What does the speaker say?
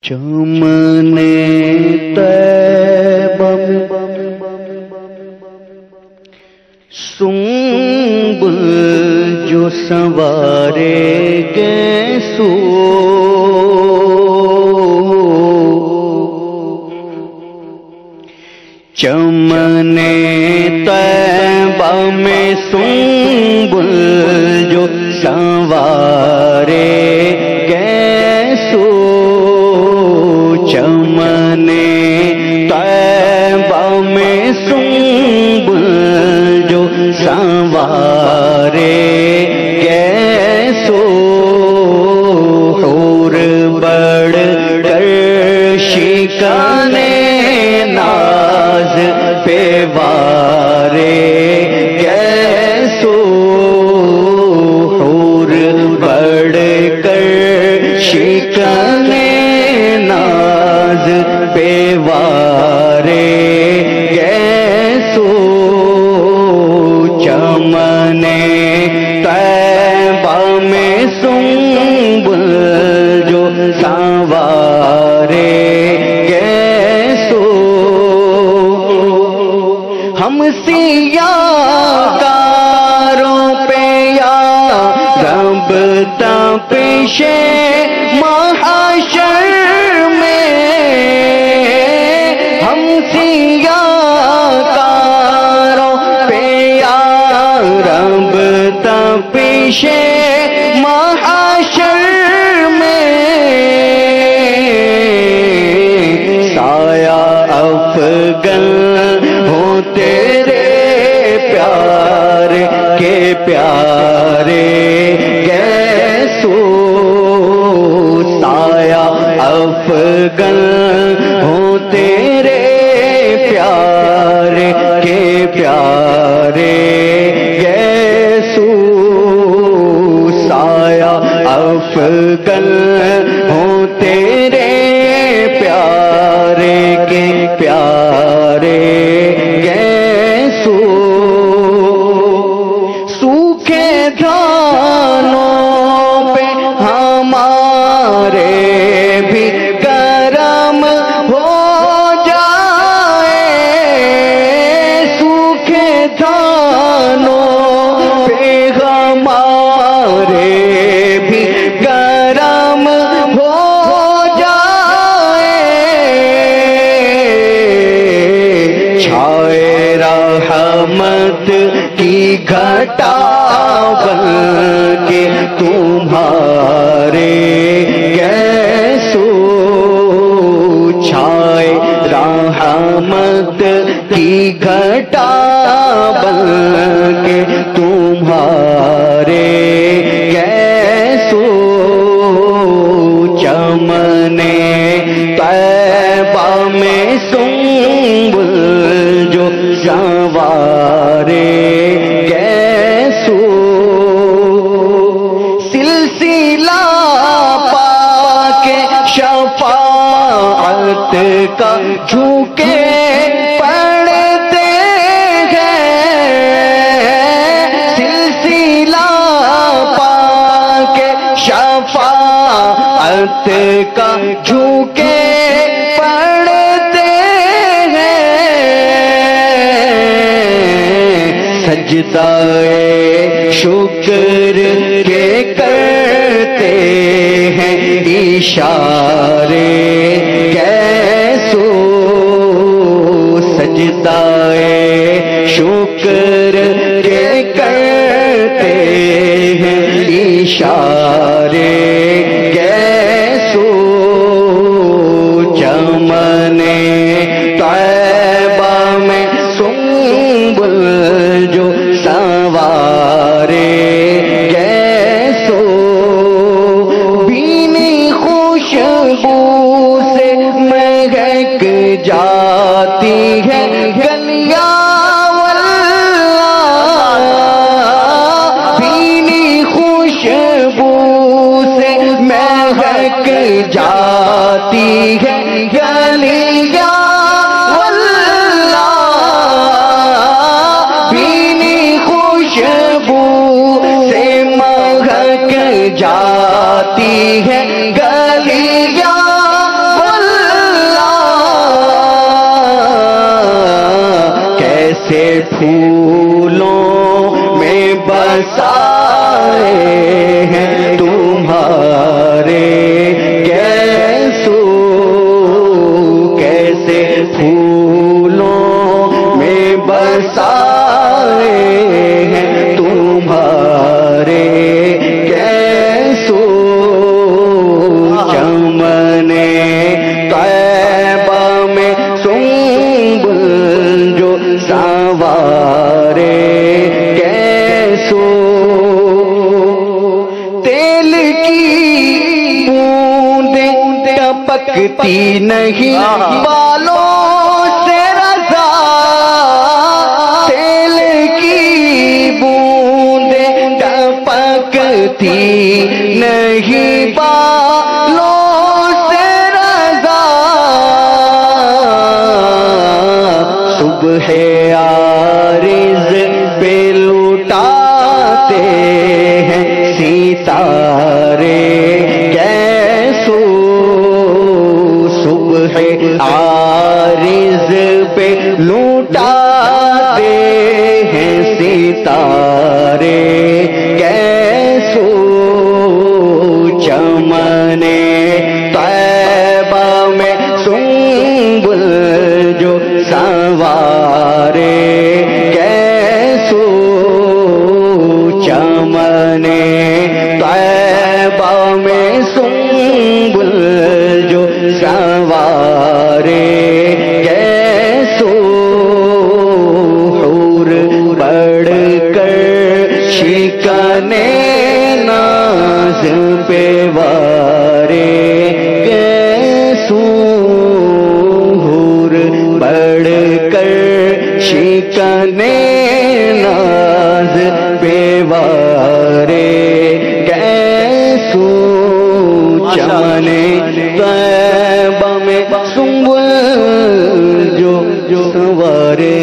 چمن طیبہ سنبل جو سنوارے گیسو چمن طیبہ میں سنبل جو سنوارے گیسو چمن طیبہ میں سنبل جو سنوارے گیسو حور بڑھ کر شکانے ناز پہ وارے گیسو حور بڑھ کر شکانے ناز پہ وارے گیسو چمن طیبہ میں سنبل جو سنوارے گیسو ہم سیاہ کاروں پہ یا رب تپشے محشر میں ہم سیاہ کاروں پہ یا رب تپشے محشر میں سایہ افغن ہو تیرے پیار کے پیارے گیسو سایہ افغن ہو تیرے پیار کے پیارے گیسو سایہ افغن ہو تیرے پیار کے پیارے گیسو سوکھے دھانوں پہ ہمارے بھی کرم ہو جائے سوکھے دھانوں پہ ہمارے بھی کرم ہو جائے چھائے رحمت کی گھٹا بن کے تمہارے گیسو چھائے رحمت کی گھٹا بن کے تمہارے گیسو چمن طیبہ میں سنبل جو سنوارے گیسو سلسلہ پاک شفاعت کا جھکے پڑتے ہیں سلسلہ پاک شفاعت کا جھکے پڑتے ہیں سجدہ شکر کے کرتے ہیں اشارے کیسو سجدہ شکر کے کرتے ہیں اشارے کیسو چمن طیبہ میں سنبل جو سنوارے گیسو بینی خوشبو سے مہک جاتی ہے گلیاں واللہ بینی خوشبو سے مہک جاتی ہے گلیاں واللہ بینی خوشبو سے مہک جاتی ہے گلیاں پکتی نہیں بالوں سے رضا، تیل کی بوندیں ٹپکتی نہیں بالوں سے رضا، صبح عارض پہ لٹاتے ہیں ستارے کیسو، صبح عارض پہ لٹاتے ہیں ستارے کیسو، چمنے طیبہ میں سنبل جو سنوارے کیسو، چمنے طیبہ میں سنبل جو سنوارے کیسو، حور بڑھ کر شکنے ناز پہ وارے کیسو، حور بڑھ کر شکنے ناز پہ وارے کیسو، چمنے طیبہ میں سنبل جو سنوارے